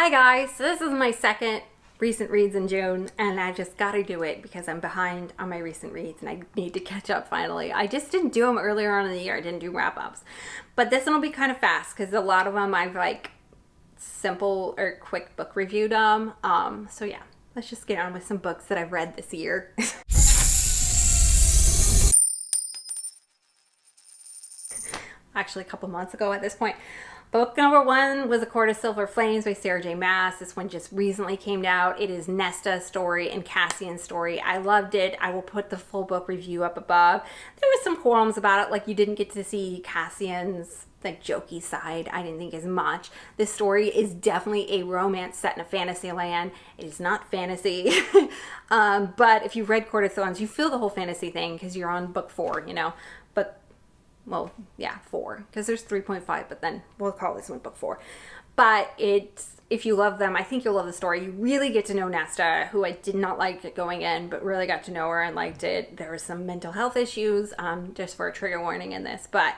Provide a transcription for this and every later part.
Hi guys, so this is my second recent reads in June, and I just gotta do it because I'm behind on my recent reads and I need to catch up finally. I just didn't do them earlier on in the year. I didn't do wrap-ups. But this one will be kind of fast because a lot of them I've like simple or quick book reviewed them. So yeah, let's just get on with some books that I've read this year. Actually a couple months ago at this point. Book number one was A Court of Silver Flames by Sarah J. Maas. This one just recently came out. It is Nesta's story and Cassian's story. I loved it. I will put the full book review up above. There was some qualms about it, like you didn't get to see Cassian's like jokey side. I didn't think as much. This story is definitely a romance set in a fantasy land. It is not fantasy. But if you've read Court of Thorns, you feel the whole fantasy thing because you're on book 4, you know. But well, yeah, 4, because there's 3.5, but then we'll call this one book 4. But if you love them, I think you'll love the story. You really get to know Nesta, who I did not like going in, but really got to know her and liked it. There were some mental health issues, just for a trigger warning in this, but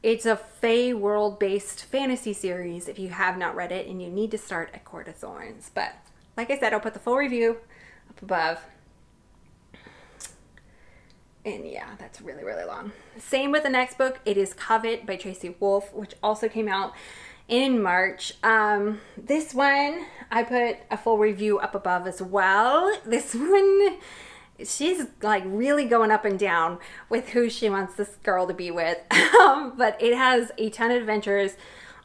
it's a Fae world-based fantasy series if you have not read it, and you need to start at Court of Thorns. But like I said, I'll put the full review up above. And yeah, that's really, really long. Same with the next book. It is Covet by Tracy Wolff, which also came out in March. This one, I put a full review up above as well. This one, she's like really going up and down with who she wants this girl to be with. But it has a ton of adventures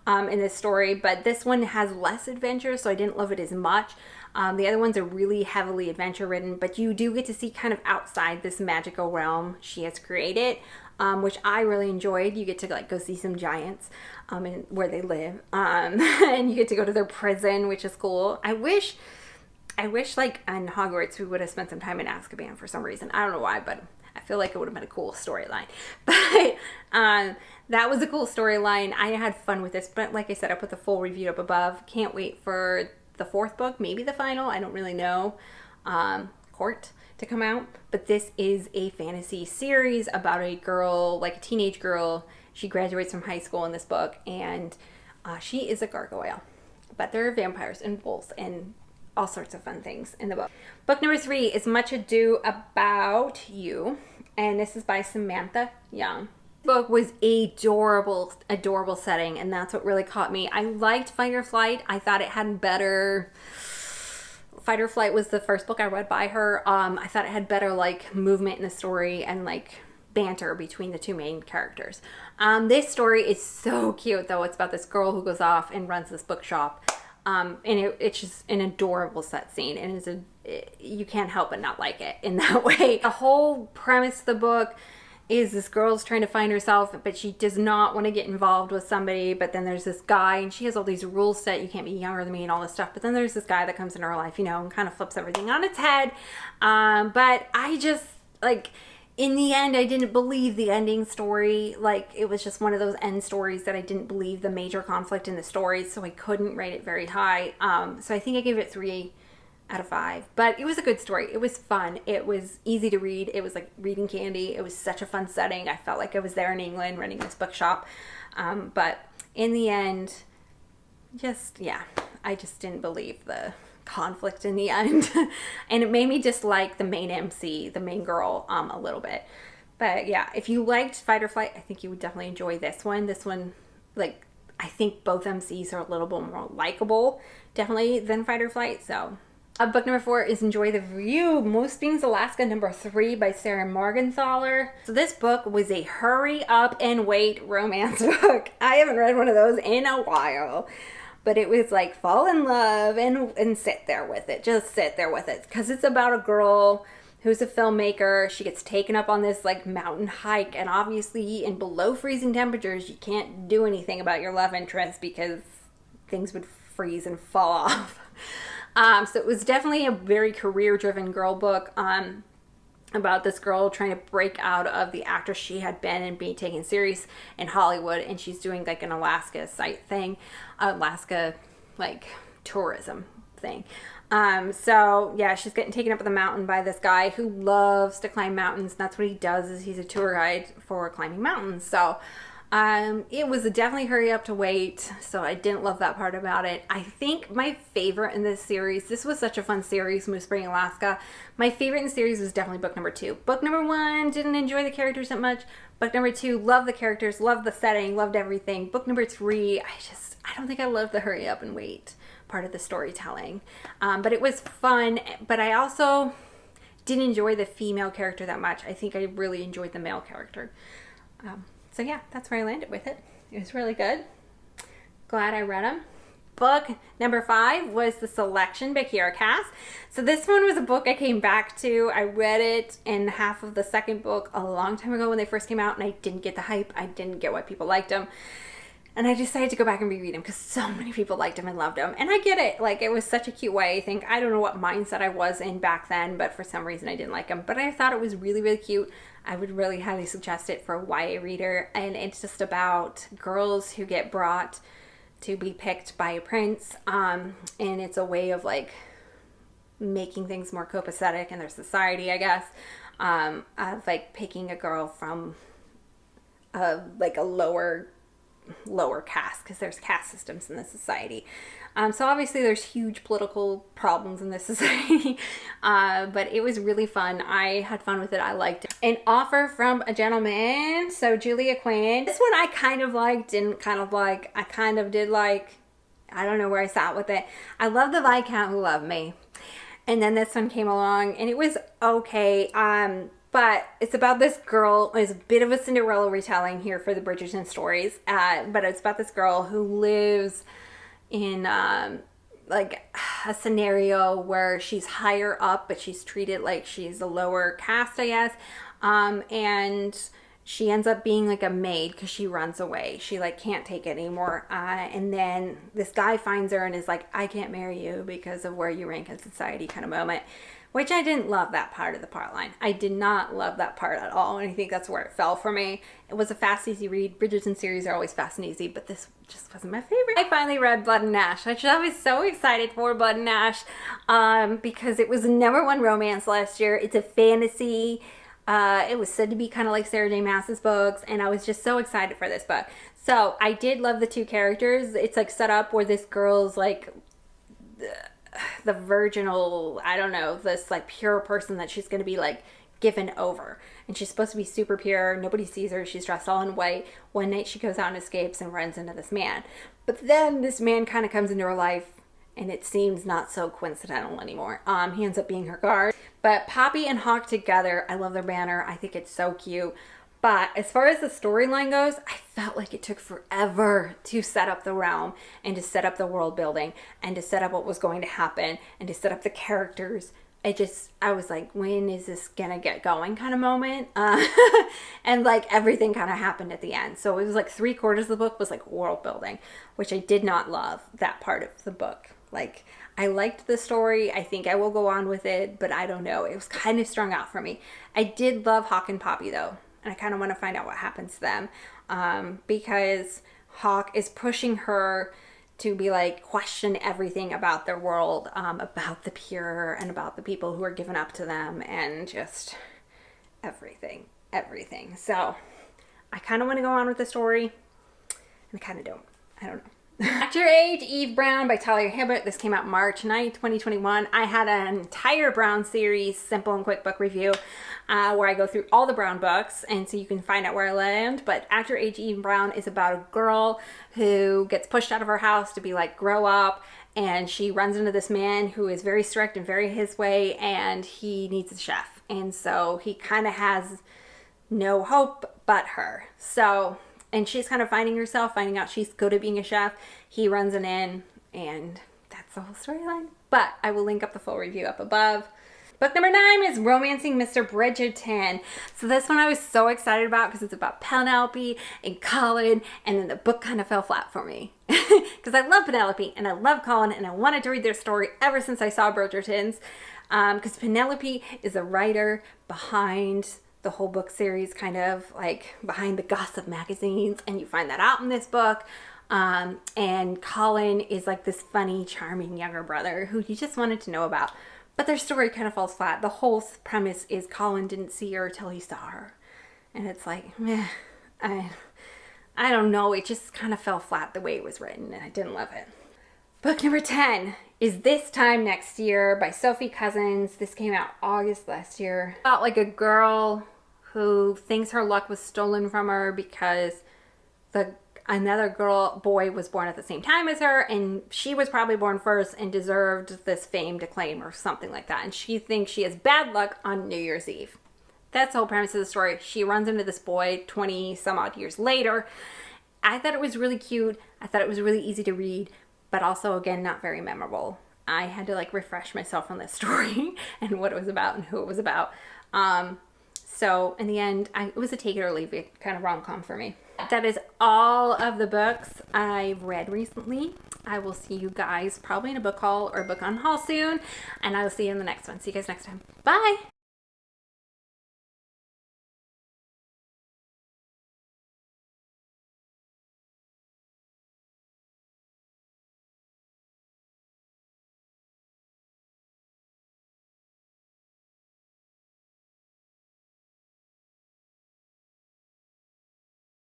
in this story, but this one has less adventures, so I didn't love it as much. The other ones are really heavily adventure ridden, but you do get to see kind of outside this magical realm she has created, which I really enjoyed. You get to like go see some giants and where they live, and you get to go to their prison, which is cool. I wish like in Hogwarts we would have spent some time in Azkaban for some reason. I don't know why, but I feel like it would have been a cool storyline. But that was a cool storyline. I had fun with this, but like I said, I put the full review up above. Can't wait for the 4th book, maybe the final, I don't really know, Court to come out. But this is a fantasy series about a girl, like a teenage girl. She graduates from high school in this book, and she is a gargoyle. But there are vampires and wolves and all sorts of fun things in the book. Book number 3 is Much Ado About You, and this is by Samantha Young. Book was adorable setting, and that's what really caught me. I liked Fight or Flight. I thought it had better. Fight or Flight was the first book I read by her. I thought it had better like movement in the story and like banter between the two main characters. This story is so cute though. It's about this girl who goes off and runs this bookshop, and it's just an adorable set scene, and you can't help but not like it in that way. The whole premise of the book is this girl's trying to find herself, but she does not want to get involved with somebody. But then there's this guy, and she has all these rules set. You can't be younger than me and all this stuff. But then there's this guy that comes into her life, you know, and kind of flips everything on its head. But I just, like, in the end, I didn't believe the ending story. Like, it was just one of those end stories that I didn't believe the major conflict in the story, so I couldn't rate it very high. So I think I gave it 3 out of 5, but it was a good story. It was fun. It was easy to read. It was like reading candy. It was such a fun setting. I felt like I was there in England running this bookshop. But in the end, I just didn't believe the conflict in the end. And it made me dislike the main MC, the main girl, a little bit. But yeah, if you liked Fight or Flight, I think you would definitely enjoy this one. This one, like, I think both MCs are a little bit more likable, definitely, than Fight or Flight, so. Book number 4 is Enjoy the View, Most Things Alaska, number 3 by Sarah Morgenthaler. So this book was a hurry up and wait romance book. I haven't read one of those in a while, but it was like fall in love and sit there with it. Just sit there with it, because it's about a girl who's a filmmaker. She gets taken up on this like mountain hike, and obviously in below freezing temperatures, you can't do anything about your love interest because things would freeze and fall off. So it was definitely a very career-driven girl book about this girl trying to break out of the actress she had been and being taken serious in Hollywood, and she's doing like an Alaska site thing, Alaska like tourism thing. So yeah, she's getting taken up on the mountain by this guy who loves to climb mountains. That's what he does, is he's a tour guide for climbing mountains. So It was definitely hurry up to wait, so I didn't love that part about it. I think my favorite in this series, this was such a fun series, Moose Spring, Alaska. My favorite in the series was definitely book number 2. Book number 1, didn't enjoy the characters that much. Book number 2, loved the characters, loved the setting, loved everything. Book number 3, I don't think I loved the hurry up and wait part of the storytelling. But it was fun, but I also didn't enjoy the female character that much. I think I really enjoyed the male character. So yeah, that's where I landed with it. It was really good. Glad I read them. Book number 5 was The Selection by Kiera. So this one was a book I came back to. I read it in half of the second book a long time ago when they first came out, and I didn't get the hype. I didn't get why people liked them. And I decided to go back and reread them because so many people liked them and loved them. And I get it. Like, it was such a cute way. I think, I don't know what mindset I was in back then, but for some reason I didn't like them. But I thought it was really, really cute. I would really highly suggest it for a YA reader. And it's just about girls who get brought to be picked by a prince. And it's a way of, like, making things more copacetic in their society, I guess. Of, like, picking a girl from, like, a lower caste, because there's caste systems in this society. So obviously there's huge political problems in this society, but it was really fun. I had fun with it. I liked it. An Offer from a Gentleman. So Julia Quinn. This one I kind of liked, didn't kind of like. I kind of did like. I don't know where I sat with it. I love The Viscount Who Loved Me. And then this one came along and it was okay. But it's about this girl. It's a bit of a Cinderella retelling here for the Bridgerton stories. But it's about this girl who lives in like a scenario where she's higher up, but she's treated like she's a lower caste, I guess. And she ends up being like a maid because she runs away. She like can't take it anymore. And then this guy finds her and is like, I can't marry you because of where you rank in society kind of moment. Which I didn't love that part of the plot line. I did not love that part at all. And I think that's where it fell for me. It was a fast, easy read. Bridgerton series are always fast and easy, but this just wasn't my favorite. I finally read Blood and Ash, which I was so excited for Blood and Ash because it was the #1 romance last year. It's a fantasy. It was said to be kind of like Sarah J. Maas's books, and I was just so excited for this book. So I did love the 2 characters. It's like set up where this girl's like the virginal, I don't know, this like pure person that she's going to be like given over. And she's supposed to be super pure. Nobody sees her. She's dressed all in white. One night she goes out and escapes and runs into this man. But then this man kind of comes into her life and it seems not so coincidental anymore. He ends up being her guard. But Poppy and Hawk together, I love their banner. I think it's so cute. But as far as the storyline goes, I felt like it took forever to set up the realm and to set up the world building and to set up what was going to happen and to set up the characters. I was like, when is this gonna get going kind of moment? And like everything kind of happened at the end. So it was like 3/4 of the book was like world building, which I did not love that part of the book. Like, I liked the story. I think I will go on with it, but I don't know. It was kind of strung out for me. I did love Hawk and Poppy though. And I kind of want to find out what happens to them because Hawk is pushing her to be like question everything about their world, about the pure and about the people who are given up to them and just everything. So I kind of want to go on with the story and I kind of don't. I don't know. At Your Age, Eve Brown by Talia Hibbert. This came out March 9th, 2021. I had an entire Brown series, simple and quick book review, where I go through all the Brown books, and so you can find out where I land. But At Your Age, Eve Brown is about a girl who gets pushed out of her house to be like, grow up, and she runs into this man who is very strict and very his way, and he needs a chef. And so he kind of has no hope but her. So... and she's kind of finding herself, finding out she's good at being a chef. He runs an inn, and that's the whole storyline. But I will link up the full review up above. Book number 9 is Romancing Mr. Bridgeton. So this one I was so excited about because it's about Penelope and Colin, and then the book kind of fell flat for me. Because I love Penelope, and I love Colin, and I wanted to read their story ever since I saw Bridgerton's. Because Penelope is a writer behind the whole book series, kind of like behind the gossip magazines, and you find that out in this book. And Colin is like this funny, charming younger brother who you just wanted to know about. But their story kind of falls flat. The whole premise is Colin didn't see her till he saw her. And it's like, meh, I I don't know, it just kind of fell flat the way it was written, and I didn't love it. Book number 10 is This Time Next Year by Sophie Cousens. This came out August last year. About like a girl who thinks her luck was stolen from her because another boy was born at the same time as her, and she was probably born first and deserved this famed acclaim or something like that. And she thinks she has bad luck on New Year's Eve. That's the whole premise of the story. She runs into this boy 20 some odd years later. I thought it was really cute. I thought it was really easy to read, but also, again, not very memorable. I had to like refresh myself on this story and what it was about and who it was about. So in the end, it was a take it or leave it kind of rom-com for me. That is all of the books I've read recently. I will see you guys probably in a book haul or a book on haul soon, and I will see you in the next one. See you guys next time. Bye!